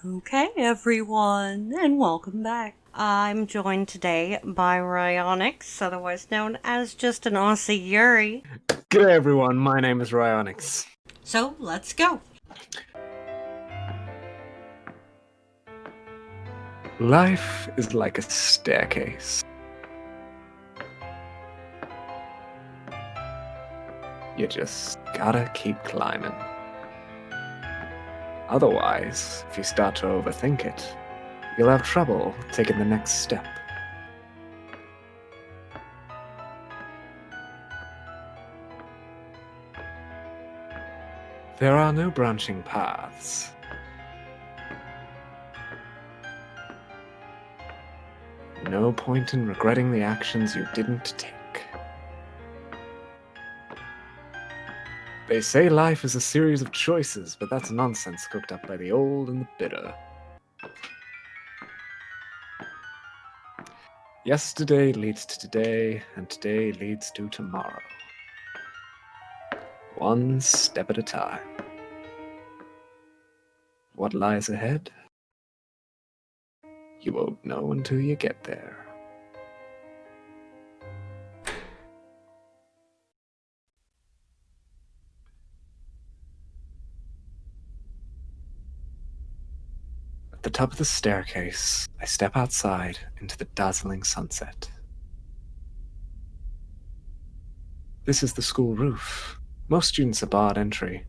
Okay, everyone, and welcome back. I'm joined today by Ryonix, otherwise known as just an Aussie Yuri. G'day everyone, my name is Ryonix. So, let's go. Life is like a staircase. You just gotta keep climbing. Otherwise, if you start to overthink it, you'll have trouble taking the next step. There are no branching paths. No point in regretting the actions you didn't take. They say life is a series of choices, but that's nonsense cooked up by the old and the bitter. Yesterday leads to today, and today leads to tomorrow. One step at a time. What lies ahead? You won't know until you get there. At the top of the staircase, I step outside into the dazzling sunset. This is the school roof. Most students are barred entry.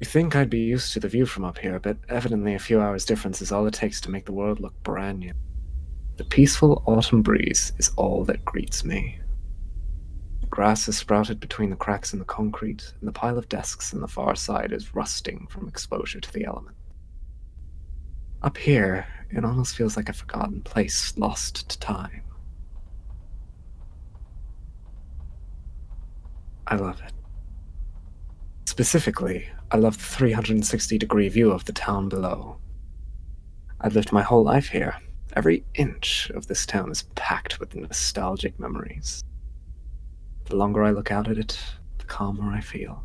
You'd think I'd be used to the view from up here, but evidently a few hours difference is all it takes to make the world look brand new. The peaceful autumn breeze is all that greets me. Grass has sprouted between the cracks in the concrete, and the pile of desks on the far side is rusting from exposure to the elements. Up here, it almost feels like a forgotten place lost to time. I love it. Specifically, I love the 360-degree view of the town below. I've lived my whole life here. Every inch of this town is packed with nostalgic memories. The longer I look out at it, the calmer I feel.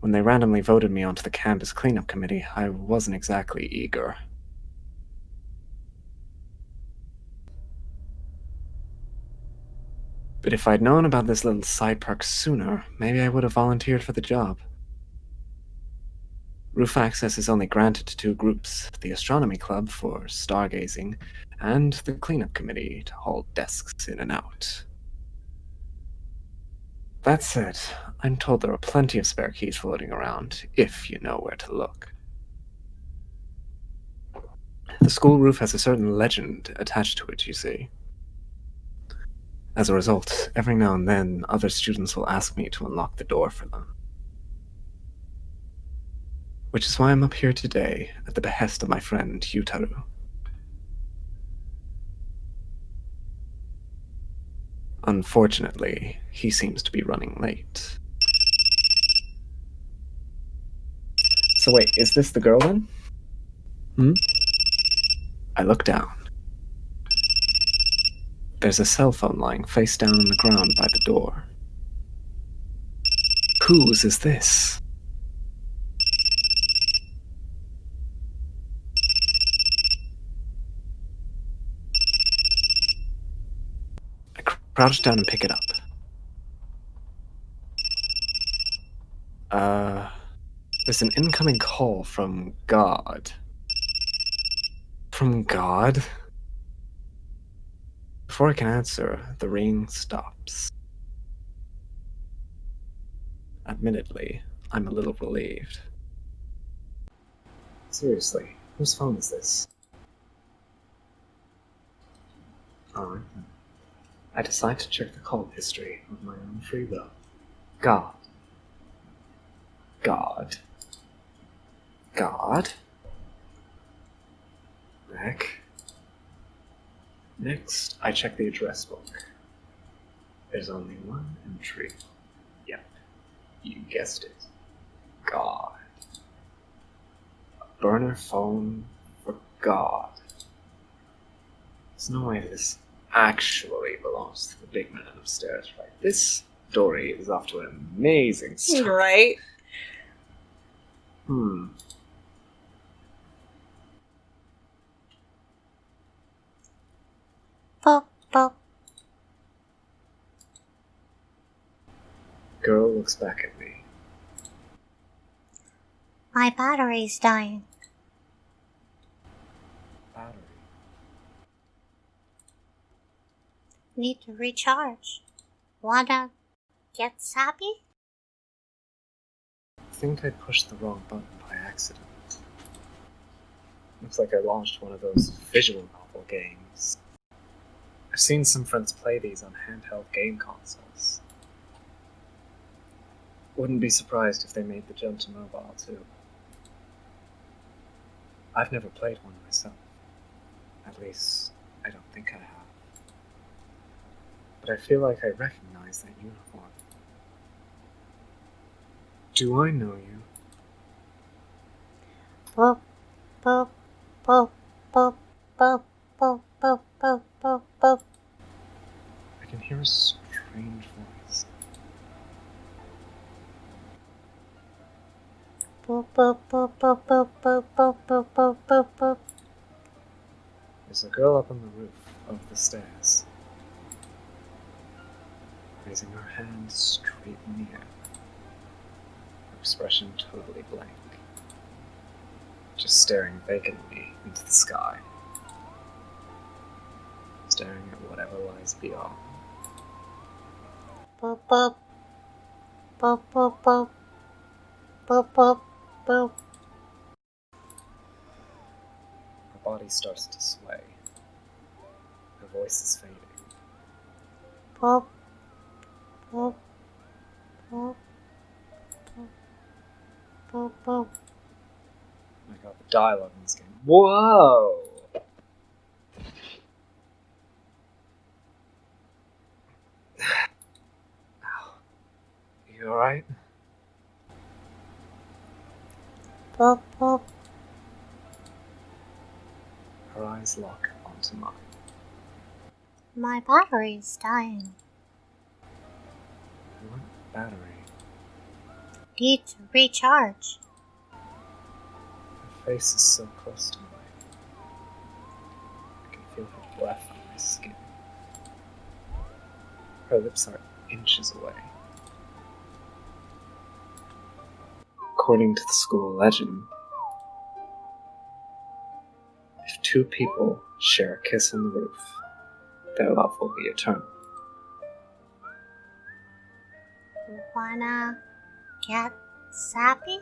When they randomly voted me onto the campus cleanup committee, I wasn't exactly eager. But if I'd known about this little side park sooner, maybe I would have volunteered for the job. Roof access is only granted to two groups, the Astronomy Club for stargazing, and the cleanup committee to haul desks in and out. That said, I'm told there are plenty of spare keys floating around, if you know where to look. The school roof has a certain legend attached to it, you see. As a result, every now and then, other students will ask me to unlock the door for them. Which is why I'm up here today, at the behest of my friend Yutaru. Unfortunately, he seems to be running late. So wait, is this the girl then? I look down. There's a cell phone lying face down on the ground by the door. Whose is this? I crouch down and pick it up. There's an incoming call from God. From God? Before I can answer, the ring stops. Admittedly, I'm a little relieved. Seriously, whose phone is this? Alright then. I decide to check the call history of my own free will. God. God. God? Back. Next, I check the address book. There's only one entry. Yep, you guessed it. God. A burner phone for God. There's no way this actually belongs to the big man upstairs, right? This story is off to an amazing start. Right? Hmm. Boop, boop. Girl looks back at me. My battery's dying. Battery. Need to recharge. Wanna get sappy? I think I pushed the wrong button by accident. Looks like I launched one of those visual novel games. I've seen some friends play these on handheld game consoles. Wouldn't be surprised if they made the jump to mobile too. I've never played one myself. At least, I don't think I have. But I feel like I recognize that uniform. Do I know you? Boop, boop, boop, boop, boop, boop, boop, boop, boop, boop. I can hear a strange voice. Boop, boop, boop, boop, boop, boop, boop, boop, boop, boop, boop. There's a girl up on the roof of the stairs, raising her hand straight in the air. Her expression totally blank, just staring vacantly into the sky, staring at whatever lies beyond. Boop, boop. Boop, boop, boop. Boop, boop, boop. Her body starts to sway. Her voice is fading. Boop, boop, boop, boop, boop, boop. Oh my god, the dialogue in this game. Whoa! Ow. You alright? Boop, boop. Her eyes lock onto mine. My battery's dying. What battery? Need to recharge. Her face is so close to mine. I can feel her breath on my skin. Her lips are inches away. According to the school legend, if two people share a kiss on the roof, their love will be eternal. Wanna get sappy?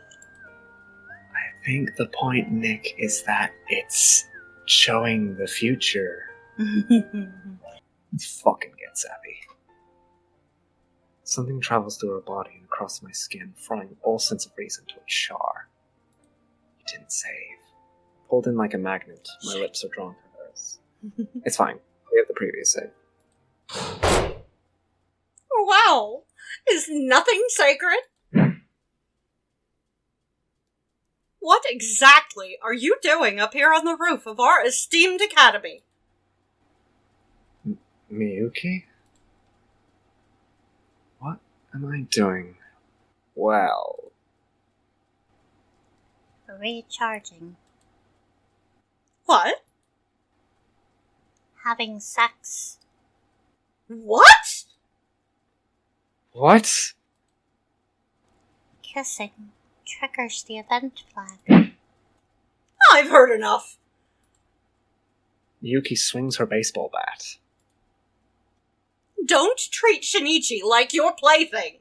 I think the point, Nick, is that it's showing the future. Let's fucking get sappy. Something travels through her body and across my skin, frying all sense of reason to a char. You didn't save. Pulled in like a magnet, my lips are drawn to hers. It's fine. We have the previous save. Wow! Is nothing sacred? What exactly are you doing up here on the roof of our esteemed academy? Miyuki? What am I doing? Well, Recharging. What? Having sex. What? what? Kissing triggers the event flag. I've heard enough. Miyuki swings her baseball bat. Don't treat Shinichi like your plaything.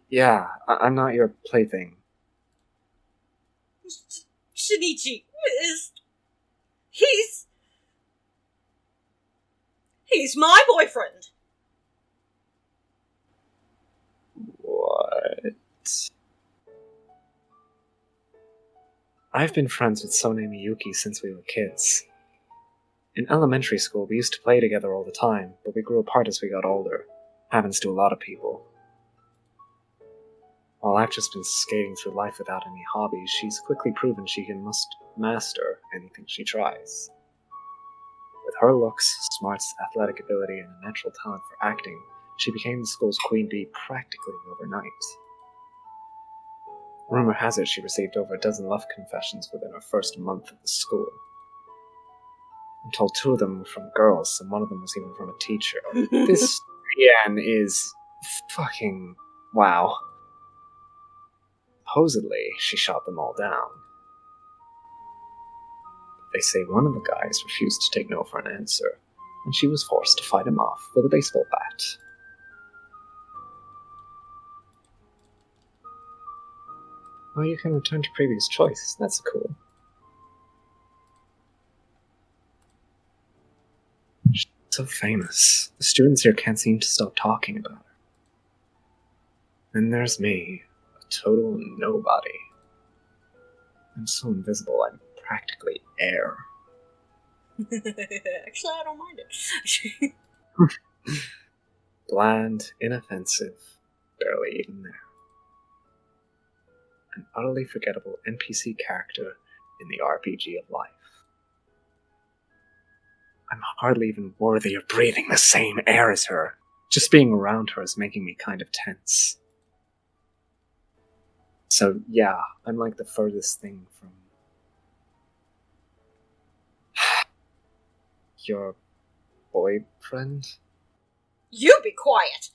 Yeah, I'm not your plaything. Shinichi is... He's my boyfriend. What? I've been friends with Sone Miyuki since we were kids. In elementary school, we used to play together all the time, but we grew apart as we got older. Happens to a lot of people. While I've just been skating through life without any hobbies, she's quickly proven she can master anything she tries. With her looks, smarts, athletic ability, and a natural talent for acting, She became the school's queen bee practically overnight. Rumor has it she received over a dozen love confessions within her first month at the school. I'm told 2 of them were from girls, and 1 of them was even from a teacher. This Brienne is fucking wow. Supposedly, she shot them all down. They say one of the guys refused to take no for an answer, and she was forced to fight him off with a baseball bat. Oh, you can return to previous choice. That's cool. She's so famous. The students here can't seem to stop talking about her. And there's me, a total nobody. I'm so invisible, I'm practically air. Actually, I don't mind it. Bland, inoffensive, barely even there. An utterly forgettable NPC character in the RPG of life. I'm hardly even worthy of breathing the same air as her. Just being around her is making me kind of tense. So yeah, I'm like the furthest thing from... your boyfriend? You be quiet!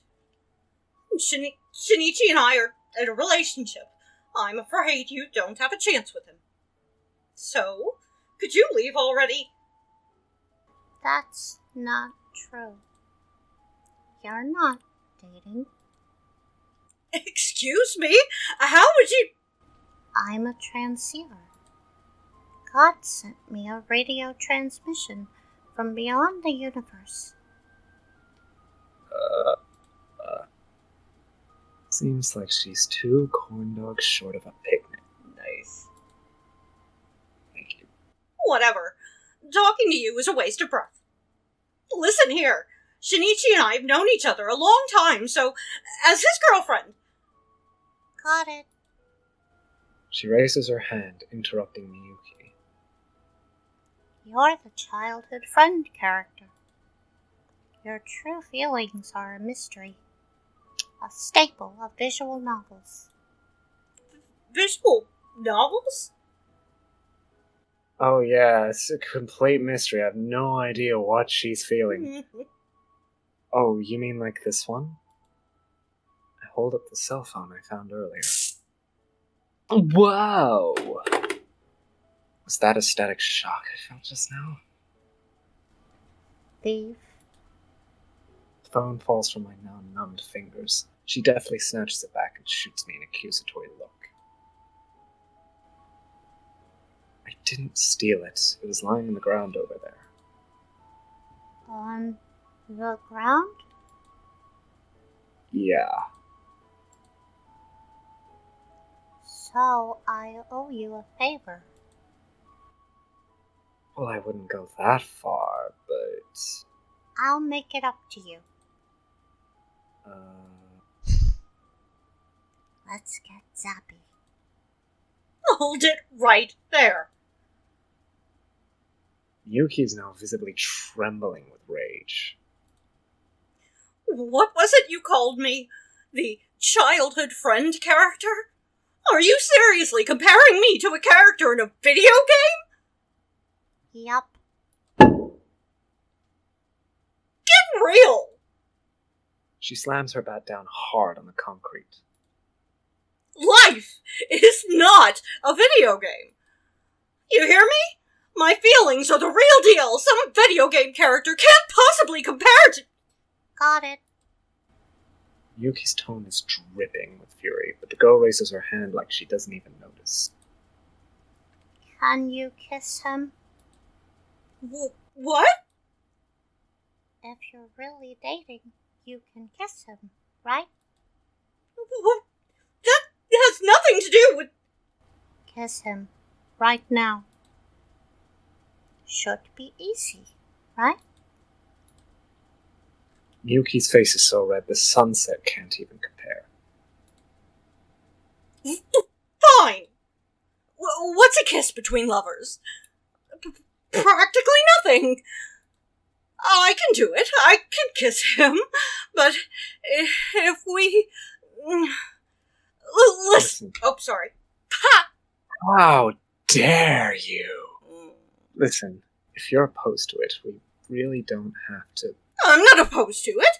Shinichi and I are in a relationship. I'm afraid you don't have a chance with him. So, could you leave already? That's not true. You're not dating. Excuse me? How would you... I'm a transceiver. God sent me a radio transmission from beyond the universe. Seems like she's 2 corn dogs short of a picnic. Nice. Thank you. Whatever. Talking to you is a waste of breath. Listen here. Shinichi and I have known each other a long time, so as his girlfriend... Got it. She raises her hand, interrupting Miyuki. You're the childhood friend character. Your true feelings are a mystery. A staple of visual novels. Visual novels? Oh yeah, it's a complete mystery. I have no idea what she's feeling. Oh, you mean like this one? I hold up the cell phone I found earlier. Whoa! Was that a static shock I felt just now? Thief. The phone falls from my now numbed fingers. She deftly snatches it back and shoots me an accusatory look. I didn't steal it. It was lying on the ground over there. On the ground? Yeah. So I owe you a favor. Well, I wouldn't go that far, but... I'll make it up to you. Let's get zappy. Hold it right there. Yuki's now visibly trembling with rage. What was it you called me? The childhood friend character? Are you seriously comparing me to a character in a video game? Yup. Get real! She slams her bat down hard on the concrete. Life is not a video game. You hear me? My feelings are the real deal. Some video game character can't possibly compare to... Got it. Yuki's tone is dripping with fury, but the girl raises her hand like she doesn't even notice. Can you kiss him? What? If you're really dating, you can kiss him, right? What? That has nothing to do with... Kiss him. Right now. Should be easy, right? Yuki's face is so red the sunset can't even compare. Fine. What's a kiss between lovers? Practically nothing. I can do it. I can kiss him. But if we... Listen. Oh, sorry. Ha! How dare you? Listen, if you're opposed to it, we really don't have to... I'm not opposed to it.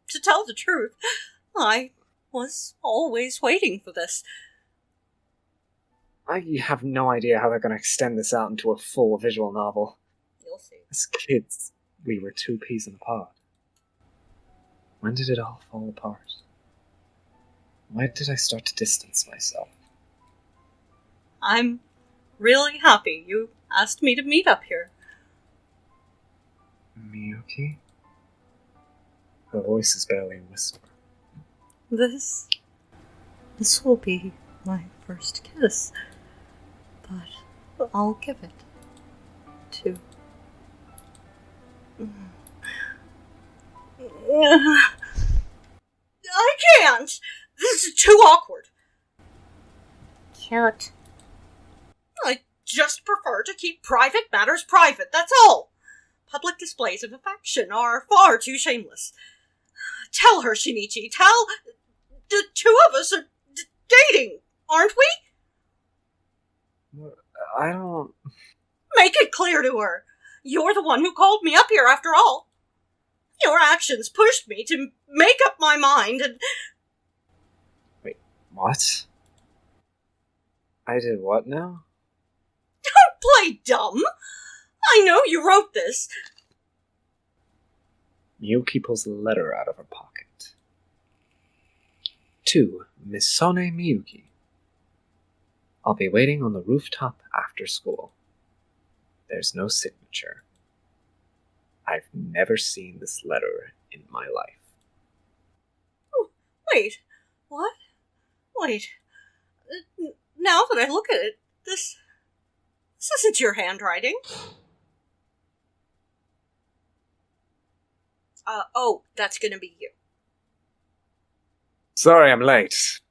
To tell the truth, I was always waiting for this. I have no idea how they're going to extend this out into a full visual novel. You'll see. As kids, we were two peas in a pod. When did it all fall apart? Why did I start to distance myself? I'm really happy you asked me to meet up here. Miyuki? Her voice is barely a whisper. This will be my first kiss, but I'll give it to... I can't! This is too awkward. Cute. I just prefer to keep private matters private, that's all. Public displays of affection are far too shameless. Tell her, Shinichi, tell... The two of us are dating, aren't we? I don't... Make it clear to her. You're the one who called me up here, after all. Your actions pushed me to make up my mind and... Wait, what? I did what now? Don't play dumb. I know you wrote this. Miyuki pulls a letter out of her pocket. To Misone Miyuki. I'll be waiting on the rooftop after school. There's no signature. I've never seen this letter in my life. Oh, wait. What? Wait. Now that I look at it, this isn't your handwriting. Oh, that's gonna be you. Sorry I'm late.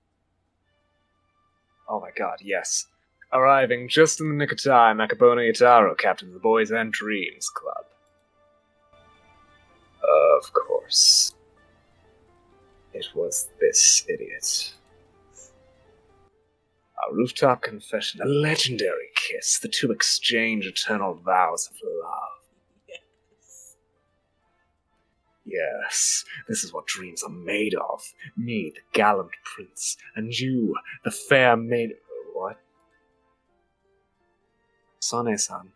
Oh my god, yes. Arriving just in the nick of time, Akabona Yataro, captain of the Boys and Dreams Club. Of course. It was this idiot. A rooftop confession, a legendary kiss, the two exchange eternal vows of love. Yes, this is what dreams are made of. Me, the gallant prince, and you, the fair maid... What? Sane-san.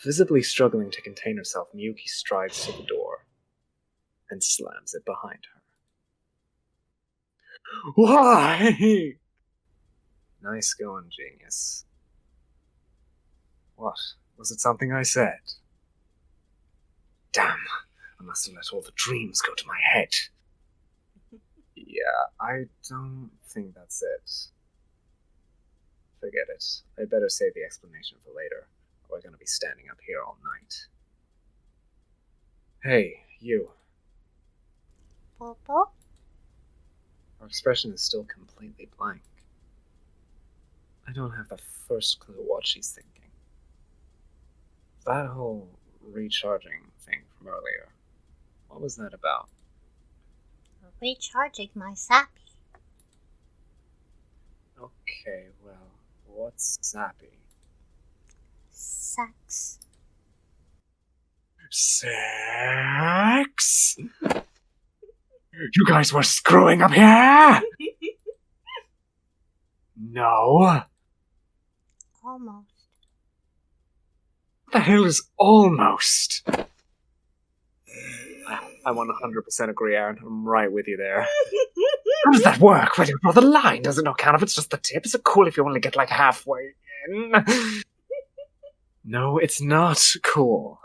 Visibly struggling to contain herself, Miyuki strides to the door and slams it behind her. Why? Nice going, genius. What? Was it something I said? Damn, I must have let all the dreams go to my head. Yeah, I don't think that's it. Forget it. I'd better save the explanation for later, or we're going to be standing up here all night. Hey, you. Bobo? Her expression is still completely blank. I don't have the first clue what she's thinking. That whole recharging thing from earlier, what was that about? Recharging my sappy. Okay, well, what's zappy? Sex. Sex? You guys were screwing up here? No. Almost. What the hell is almost? I 100% agree, Aaron. I'm right with you there. How does that work? Where do you draw the line? Does it not count if it's just the tip? Is it cool if you only get like halfway in? No, it's not cool.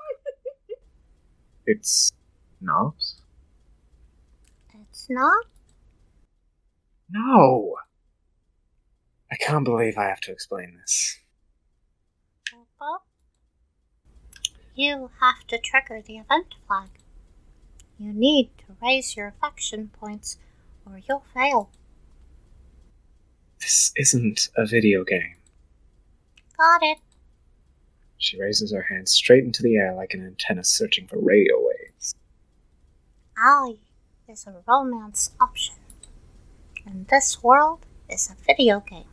It's not? It's not? No. I can't believe I have to explain this. Bobo? You have to trigger the event flag. You need to raise your affection points, or you'll fail. This isn't a video game. Got it. She raises her hand straight into the air like an antenna searching for radio waves. Aoi is a romance option. And this world is a video game.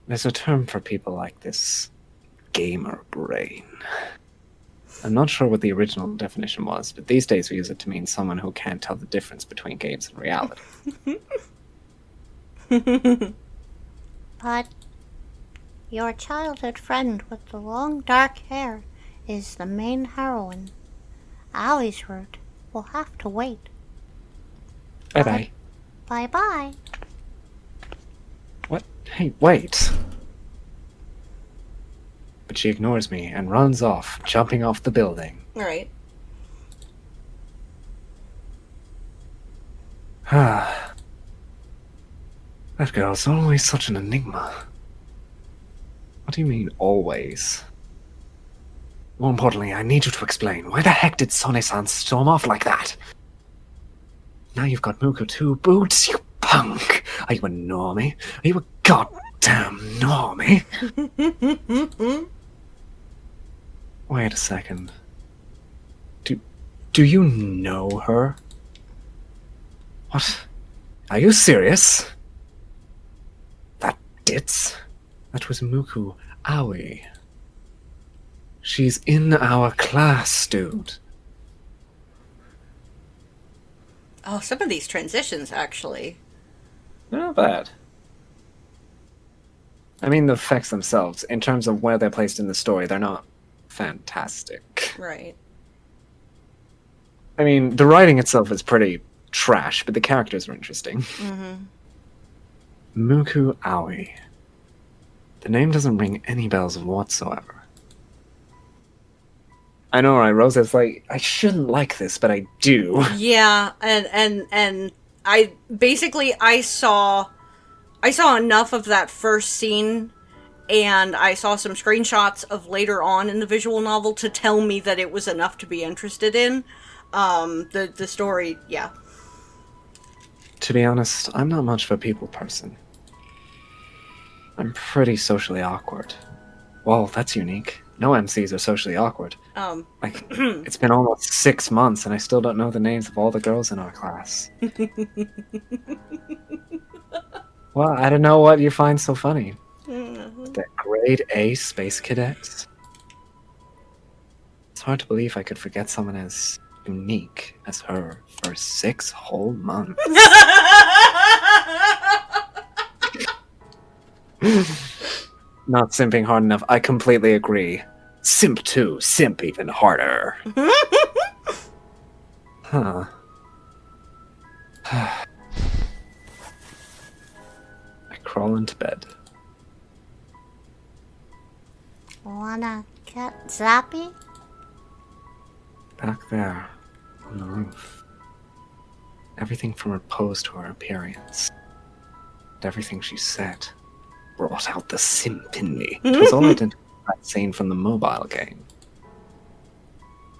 There's a term for people like this. Gamer brain. I'm not sure what the original definition was, but these days we use it to mean someone who can't tell the difference between games and reality. But your childhood friend with the long dark hair is the main heroine. Aoi's route will have to wait. Bye-bye. Bye-bye. What? Hey, wait! But she ignores me and runs off, jumping off the building. Right. Ah. That girl's always such an enigma. What do you mean, always? More importantly, I need you to explain. Why the heck did Sonne-san storm off like that? Now you've got Muko too, Boots, you punk! Are you a normie? Are you a goddamn normie? Wait a second. Do you know her? What? Are you serious? That ditz? That was Muku Aoi. She's in our class, dude. Oh, some of these transitions, actually. Not bad. I mean, the effects themselves, in terms of where they're placed in the story, they're not fantastic. Right. I mean, the writing itself is pretty trash, but the characters are interesting. Mm-hmm. Muku Aoi. The name doesn't ring any bells whatsoever. I know, right? Rosa's like, I shouldn't like this, but I do. Yeah, and I basically I saw enough of that first scene, and I saw some screenshots of later on in the visual novel to tell me that it was enough to be interested in. The story, yeah. To be honest, I'm not much of a people person. I'm pretty socially awkward. Well, that's unique. No MCs are socially awkward. Like, it's been almost 6 months and I still don't know the names of all the girls in our class. Well, I don't know what you find so funny. The grade A space cadets? It's hard to believe I could forget someone as unique as her for 6 whole months. Not simping hard enough. I completely agree. Simp 2, simp even harder. Huh. I crawl into bed. Wanna get zappy? Back there, on the roof. Everything from her pose to her appearance. And everything she said brought out the simp in me. It was all identical to that scene from the mobile game.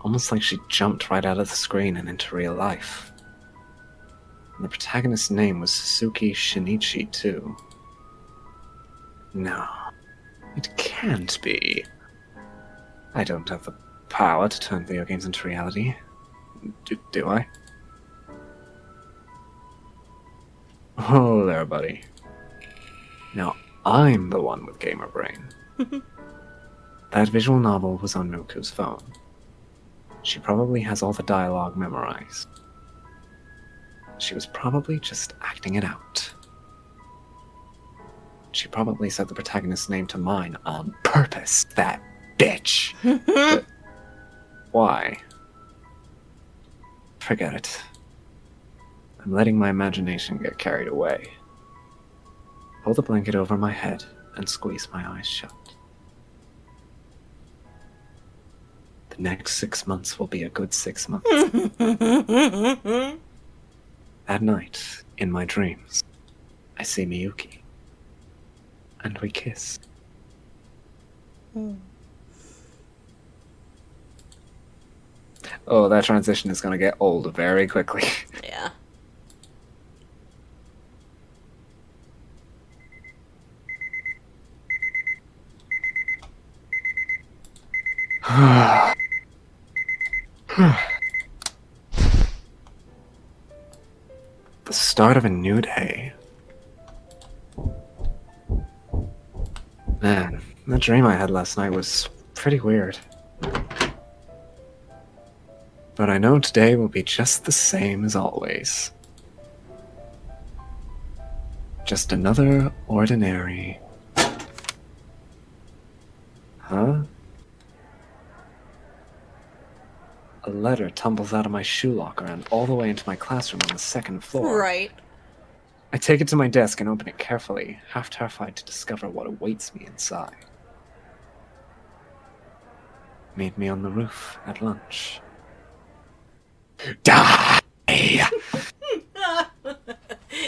Almost like she jumped right out of the screen and into real life. And the protagonist's name was Suzuki Shinichi, too. No, it can't be. I don't have the power to turn video games into reality. Do I? Oh there, buddy. Now I'm the one with gamer brain. That visual novel was on Muku's phone. She probably has all the dialogue memorized. She was probably just acting it out. She probably said the protagonist's name to mine on purpose, that bitch. But why? Forget it. I'm letting my imagination get carried away. Pull the blanket over my head and squeeze my eyes shut. The next 6 months will be a good 6 months. At night, in my dreams, I see Miyuki. And we kiss. Oh, that transition is going to get old very quickly. Yeah. The start of a new day. Man, that dream I had last night was pretty weird. But I know today will be just the same as always. Just another ordinary... Huh? A letter tumbles out of my shoe locker and all the way into my classroom on the second floor. Right. I take it to my desk and open it carefully, half terrified to discover what awaits me inside. Meet me on the roof at lunch. Die!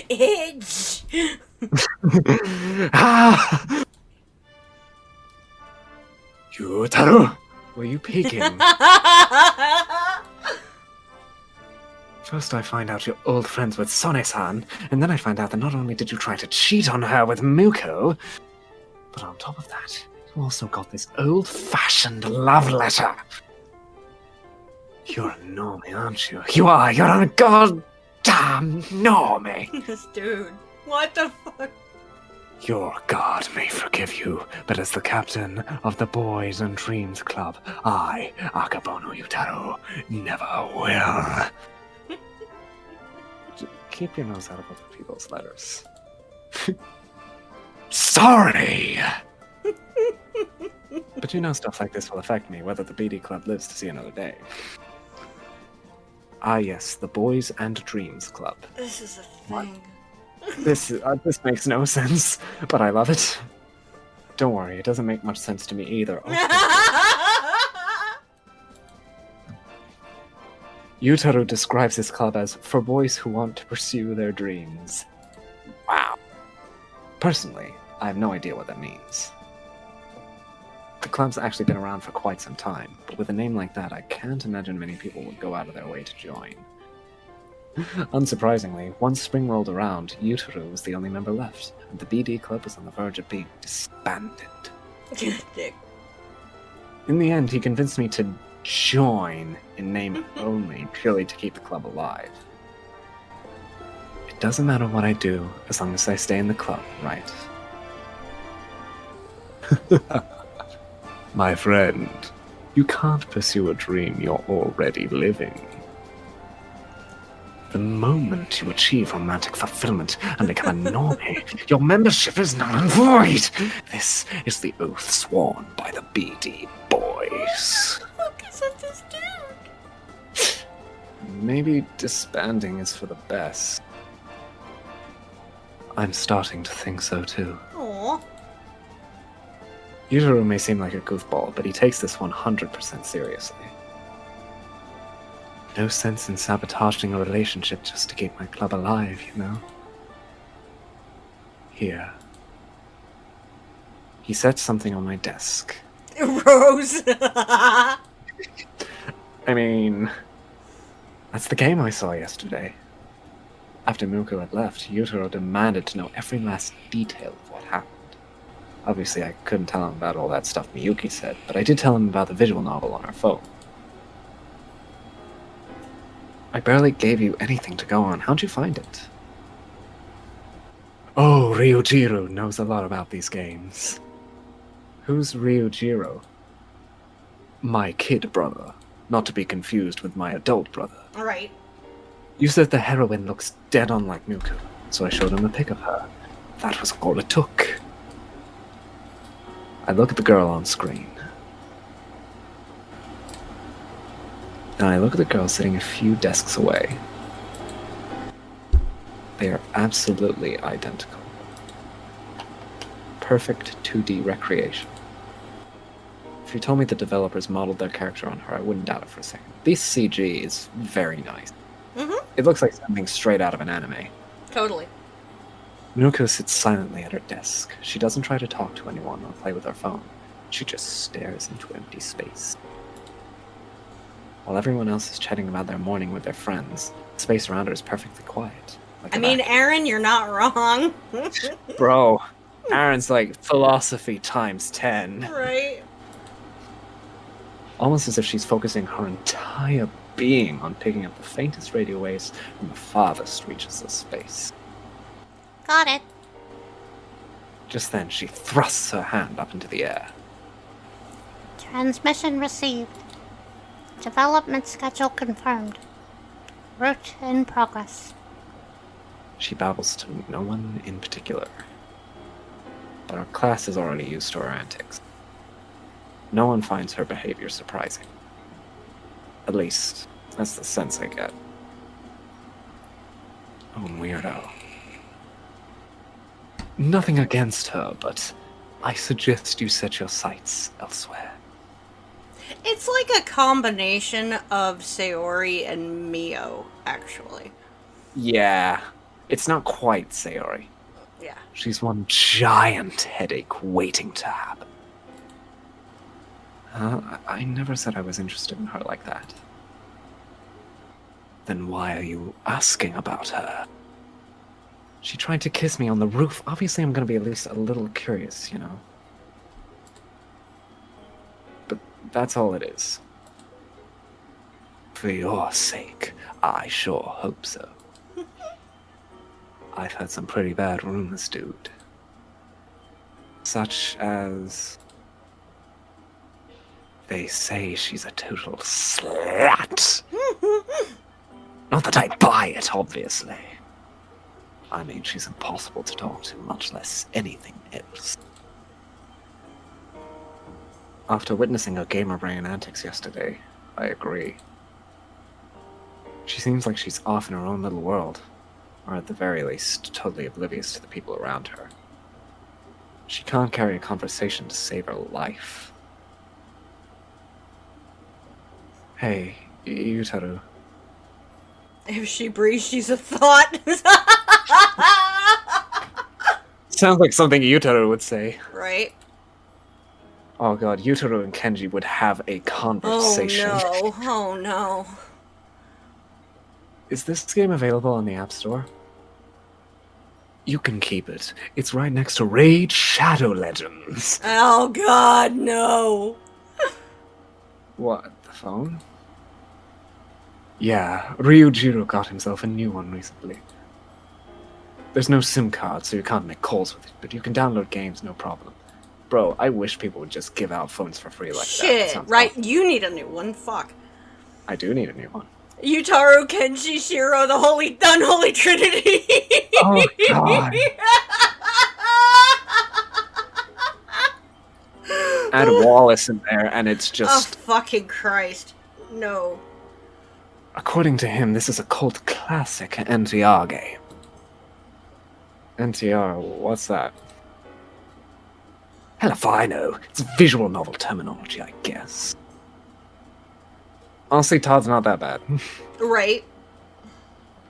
Edge. Ah! Yutaru! Were you peeking? First I find out you're old friends with Sone-san, and then I find out that not only did you try to cheat on her with Muko, but on top of that, you also got this old-fashioned love letter. You're a normie, aren't you? You are! You're a goddamn normie! This dude. What the fuck? Your god may forgive you, but as the captain of the Boys and Dreams Club, I, Akabono Yutaru, never will. Keep your nose out of other people's letters. Sorry! But you know stuff like this will affect me, whether the BD Club lives to see another day. Ah yes, the Boys and Dreams Club. This is a thing. This makes no sense, but I love it. Don't worry, it doesn't make much sense to me either. Yutaru describes his club as for boys who want to pursue their dreams. Wow. Personally, I have no idea what that means. The club's actually been around for quite some time, but with a name like that, I can't imagine many people would go out of their way to join. Unsurprisingly, once spring rolled around, Yutaru was the only member left, and the BD Club was on the verge of being disbanded. Dick. In the end, he convinced me to join in name only, purely to keep the club alive. It doesn't matter what I do, as long as I stay in the club, right? My friend, you can't pursue a dream you're already living. The moment you achieve romantic fulfillment and become a normie, your membership is null and void. This is the oath sworn by the BD boys. What the fuck is with this dude? Maybe disbanding is for the best. I'm starting to think so too. Aww. Yutaru may seem like a goofball, but he takes this 100% seriously. No sense in sabotaging a relationship just to keep my club alive, you know? Here. He sets something on my desk. Rose. I mean, that's the game I saw yesterday. After Muko had left, Yutaro demanded to know every last detail of what happened. Obviously, I couldn't tell him about all that stuff Miyuki said, but I did tell him about the visual novel on our phone. I barely gave you anything to go on. How'd you find it? Oh, Ryujiro knows a lot about these games. Who's Ryujiro? My kid brother, not to be confused with my adult brother. Alright. You said the heroine looks dead on like Muko, so I showed him a pic of her. That was all it took. I look at the girl on screen. And I look at the girl sitting a few desks away. They are absolutely identical. Perfect 2D recreation. If you told me the developers modeled their character on her, I wouldn't doubt it for a second. This CG is very nice. Mm-hmm. It looks like something straight out of an anime. Totally. Nuko sits silently at her desk. She doesn't try to talk to anyone or play with her phone. She just stares into empty space. While everyone else is chatting about their morning with their friends, the space around her is perfectly quiet. Like I mean, Aaron, you're not wrong. Bro, Aaron's like philosophy times 10. Right. almost as if she's focusing her entire being on picking up the faintest radio waves from the farthest reaches of space. Got it. Just then, she thrusts her hand up into the air. Transmission received. Development schedule confirmed. Route in progress. She babbles to no one in particular. But our class is already used to her antics. No one finds her behavior surprising. At least, that's the sense I get. Oh, weirdo. Nothing against her, but I suggest you set your sights elsewhere. It's like a combination of Sayori and Mio, actually. Yeah, it's not quite Sayori. Yeah. She's one giant headache waiting to happen. I never said I was interested in her like that. Then why are you asking about her? She tried to kiss me on the roof. Obviously, I'm gonna be at least a little curious, you know? But that's all it is. For your sake, I sure hope so. I've heard some pretty bad rumors, dude. Such as... They say she's a total slut. Not that I buy it, obviously. I mean, she's impossible to talk to, much less anything else. After witnessing her gamer brain antics yesterday, I agree. She seems like she's off in her own little world, or at the very least, totally oblivious to the people around her. She can't carry a conversation to save her life. Hey, Yutaru. If she breathes, she's a thought. Sounds like something Yutaru would say. Right? Oh god, Yutaru and Kenji would have a conversation. Oh no, oh no. Is this game available on the App Store? You can keep it. It's right next to Raid Shadow Legends. Oh god, no. What, the phone? Yeah, Ryujiro got himself a new one recently. There's no SIM card, so you can't make calls with it, but you can download games, no problem. Bro, I wish people would just give out phones for free like that. Shit, right? Awesome. You need a new one. Fuck. I do need a new one. Yutaru, Kenji, Shiro, the unholy trinity. Oh, God. Add Wallace in there, and it's Oh, just... fucking Christ. No. According to him, this is a cult classic NTR game. NTR, what's that? Hell if I know. It's visual novel terminology, I guess. Honestly, Todd's not that bad. Right.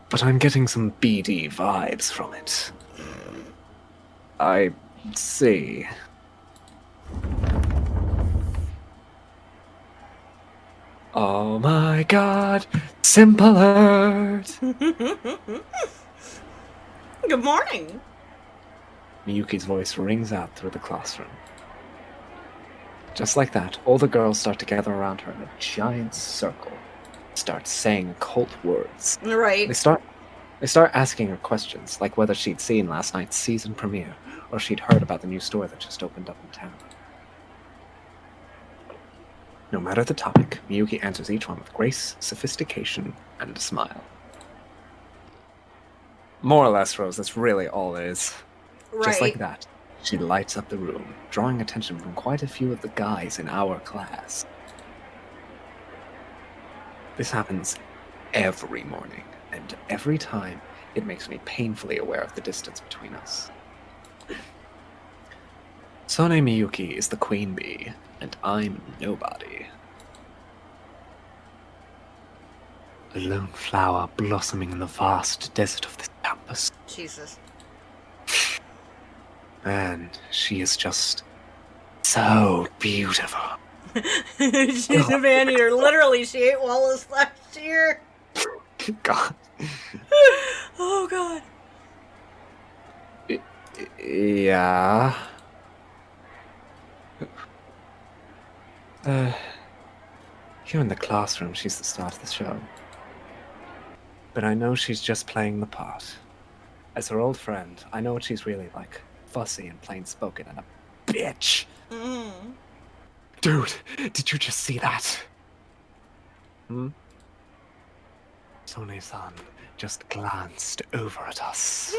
But I'm getting some BD vibes from it. I see. Oh my god, simple alert! Good morning. Miyuki's voice rings out through the classroom. Just like that, all the girls start to gather around her in a giant circle, start saying occult words. Right. They start asking her questions, like whether she'd seen last night's season premiere, or she'd heard about the new store that just opened up in town. No matter the topic, Miyuki answers each one with grace, sophistication, and a smile. More or less, Rose, that's really all it is. Right. Just like that, she lights up the room, drawing attention from quite a few of the guys in our class. This happens every morning, and every time it makes me painfully aware of the distance between us. Sone Miyuki is the queen bee, and I'm nobody. A lone flower blossoming in the vast desert of this campus. Jesus. And she is just so beautiful. She's a man-eater. Literally, she ate Wallace last year. God. Oh, God. Yeah. Here in the classroom, she's the star of the show. But I know she's just playing the part. As her old friend, I know what she's really like. Fussy and plain-spoken and a bitch. Mm. Dude, did you just see that? Sone-san just glanced over at us.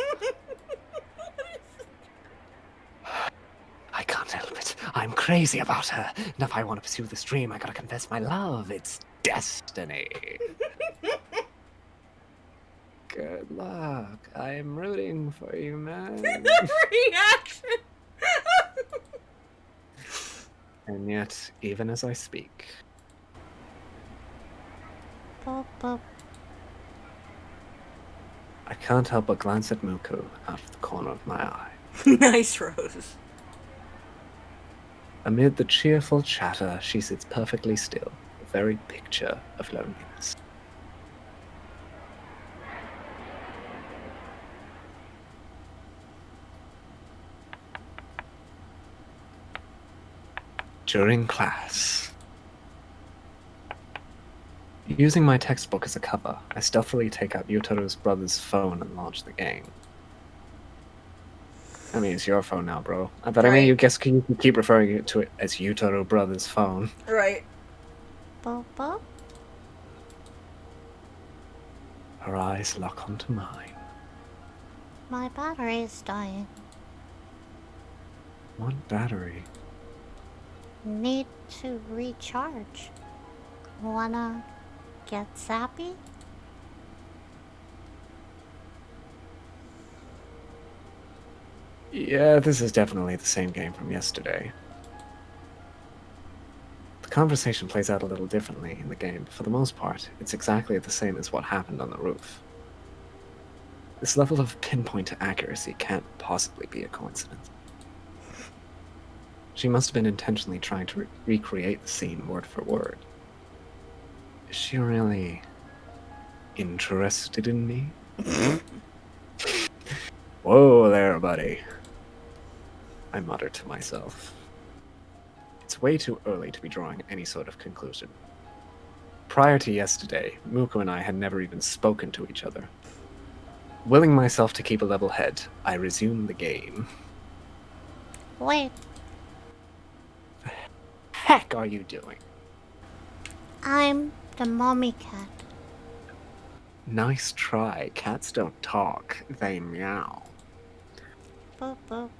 I can't help it. I'm crazy about her. And if I want to pursue this dream, I gotta confess my love. It's destiny. Good luck. I'm rooting for you, man. Reaction! And yet, even as I speak, Boop, boop. I can't help but glance at Muku out of the corner of my eye. Nice, Rose. Amid the cheerful chatter, she sits perfectly still, a very picture of loneliness. During class, using my textbook as a cover, I stealthily take out Yutoru's brother's phone and launch the game. I mean, it's your phone now, bro. But I mean, you guess you can keep referring to it as Yutaro brother's phone. Right. Boop, boop. Her eyes lock onto mine. My battery is dying. What battery? Need to recharge. Wanna get sappy? Yeah, this is definitely the same game from yesterday. The conversation plays out a little differently in the game, but for the most part, it's exactly the same as what happened on the roof. This level of pinpoint accuracy can't possibly be a coincidence. She must have been intentionally trying to recreate the scene word for word. Is she really interested in me? Whoa there, buddy. I muttered to myself. It's way too early to be drawing any sort of conclusion. Prior to yesterday, Muko and I had never even spoken to each other. Willing myself to keep a level head, I resumed the game. Wait, The heck are you doing? I'm the mommy cat. Nice try. Cats don't talk. They meow. Boop, boop.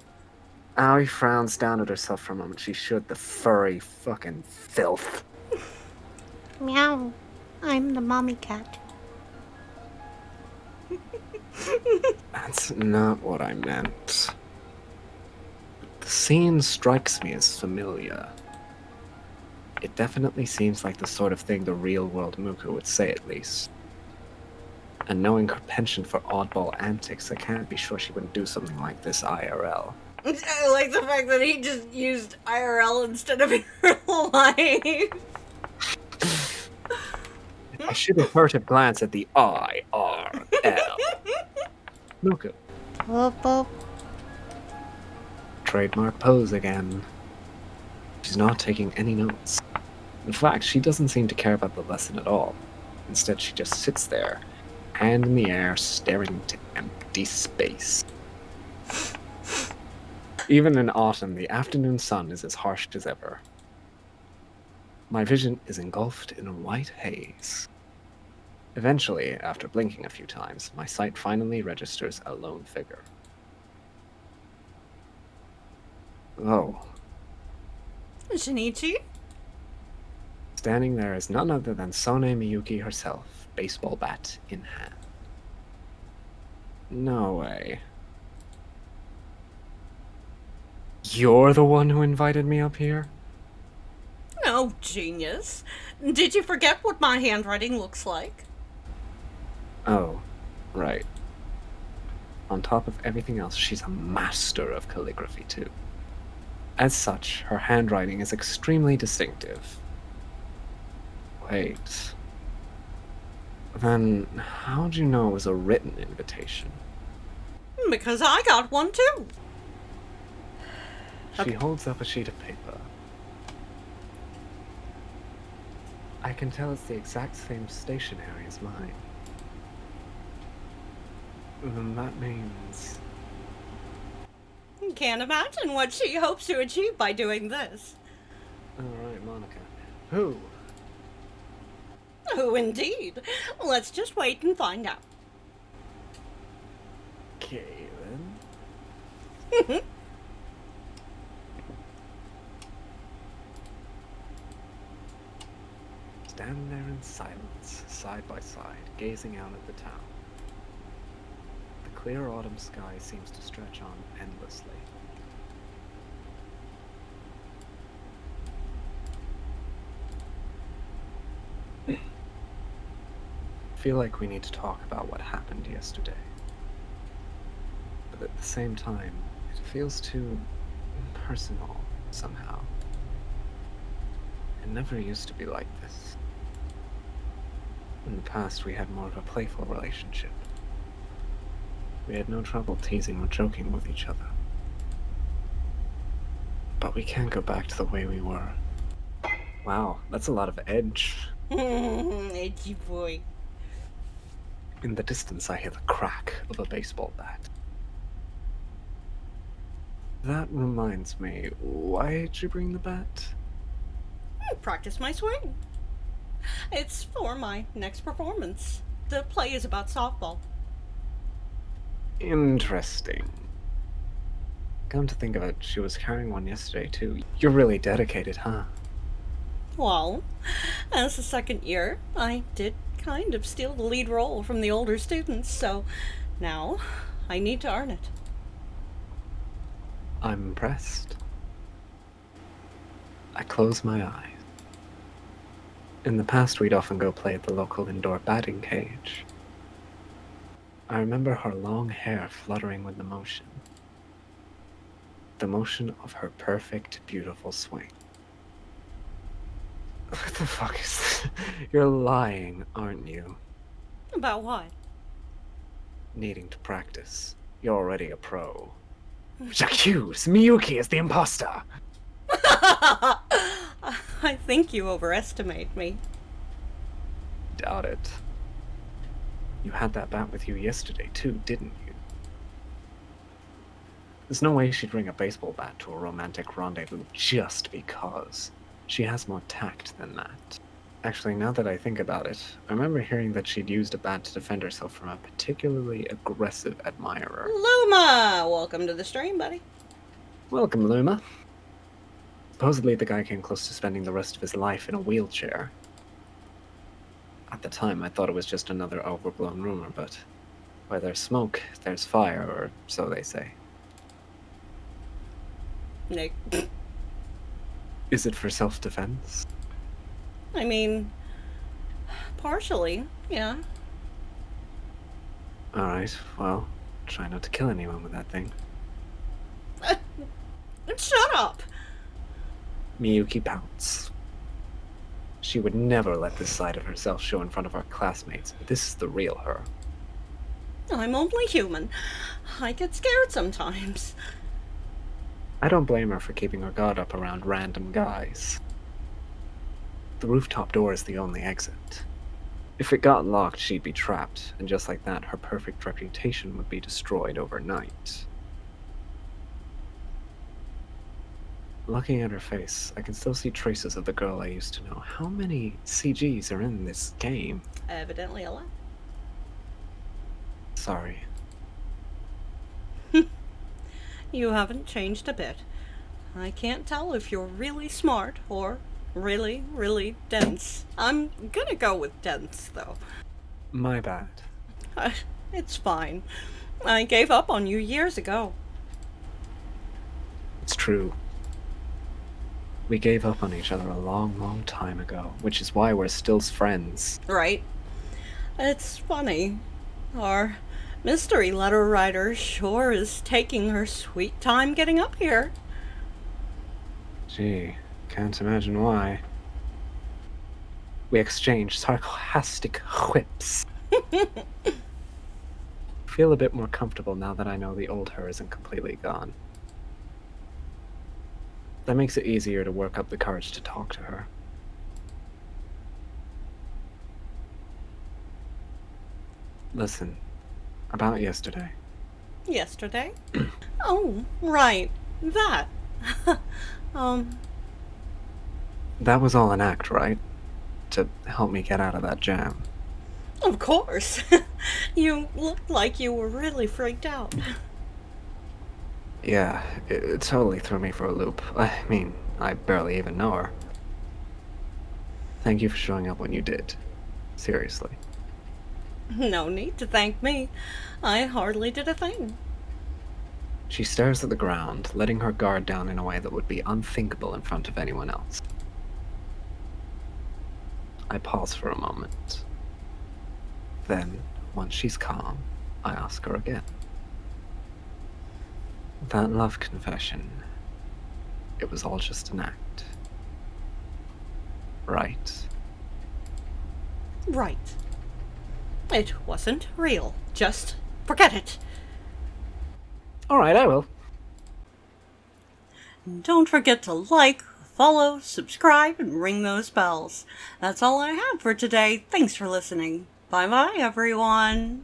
Aoi frowns down at herself for a moment. She should. The furry fucking filth. Meow. I'm the mommy cat. That's not what I meant. The scene strikes me as familiar. It definitely seems like the sort of thing the real-world Muku would say, at least. And knowing her penchant for oddball antics, I can't be sure she wouldn't do something like this IRL. I like the fact that he just used IRL instead of in real life. I should have furtive glance at the IRL. Muku. Boop, boop. Trademark pose again. She's not taking any notes. In fact, she doesn't seem to care about the lesson at all. Instead, she just sits there, hand in the air, staring into empty space. Even in autumn, the afternoon sun is as harsh as ever. My vision is engulfed in a white haze. Eventually, after blinking a few times, my sight finally registers a lone figure. Oh, Shinichi? standing there is none other than Sone Miyuki herself, baseball bat in hand. No way. You're the one who invited me up here? Oh, genius. Did you forget what my handwriting looks like? Oh, right. On top of everything else, she's a master of calligraphy, too. As such, her handwriting is extremely distinctive. Wait. Then, how'd you know it was a written invitation? Because I got one too. She holds up a sheet of paper. I can tell it's the exact same stationery as mine. Then that means... Can't imagine what she hopes to achieve by doing this. Alright, Monica. Who? Oh, indeed. Let's just wait and find out. Kaylin? Stand there in silence, side by side, gazing out at the town. The clear autumn sky seems to stretch on endlessly. I feel like we need to talk about what happened yesterday. But at the same time, it feels too personal somehow. It never used to be like this. In the past, we had more of a playful relationship. We had no trouble teasing or joking with each other. But we can't go back to the way we were. Wow, that's a lot of edge. Edgy boy. In the distance, I hear the crack of a baseball bat. That reminds me, why did you bring the bat? Practice my swing. It's for my next performance. The play is about softball. Interesting. Come to think of it, she was carrying one yesterday too. You're really dedicated, huh? Well, as the second year, I did kind of steal the lead role from the older students, so now I need to earn it. I'm impressed. I close my eyes. In the past, we'd often go play at the local indoor batting cage. I remember her long hair fluttering with the motion. The motion of her perfect, beautiful swing. What the fuck is this? You're lying, aren't you? About what? Needing to practice. You're already a pro. Accuse Miyuki as the imposter! I think you overestimate me. Doubt it. You had that bat with you yesterday too, didn't you? There's no way she'd bring a baseball bat to a romantic rendezvous just because. She has more tact than that. Actually, now that I think about it, I remember hearing that she'd used a bat to defend herself from a particularly aggressive admirer. Luma! Welcome to the stream, buddy. Welcome, Luma. Supposedly the guy came close to spending the rest of his life in a wheelchair. At the time, I thought it was just another overblown rumor, but where there's smoke, there's fire, or so they say. Nick. Is it for self-defense? I mean, partially, yeah. Alright, well, try not to kill anyone with that thing. Shut up! Miyuki pouts. She would never let this side of herself show in front of our classmates, but this is the real her. I'm only human. I get scared sometimes. I don't blame her for keeping her guard up around random guys. The rooftop door is the only exit. If it got locked, she'd be trapped, and just like that, her perfect reputation would be destroyed overnight. Looking at her face, I can still see traces of the girl I used to know. How many CGs are in this game? Evidently a lot. Sorry. You haven't changed a bit. I can't tell if you're really smart or really, really dense. I'm gonna go with dense, though. My bad. It's fine. I gave up on you years ago. It's true. We gave up on each other a long, long time ago, which is why we're still friends. Right? It's funny. Our mystery letter writer sure is taking her sweet time getting up here. Gee, can't imagine why. We exchanged sarcastic quips. Feel a bit more comfortable now that I know the old her isn't completely gone. That makes it easier to work up the courage to talk to her. Listen, about yesterday. Yesterday? Oh, right. That. um, That was all an act, right? To help me get out of that jam. of course. You looked like you were really freaked out. Yeah, it totally threw me for a loop. I mean, I barely even know her. Thank you for showing up when you did. Seriously. No need to thank me. I hardly did a thing. She stares at the ground, letting her guard down in a way that would be unthinkable in front of anyone else. I pause for a moment. Then, once she's calm, I ask her again. That love confession, it was all just an act. Right? Right. It wasn't real. Just forget it. Alright, I will. And don't forget to like, follow, subscribe, and ring those bells. That's all I have for today. Thanks for listening. Bye-bye, everyone.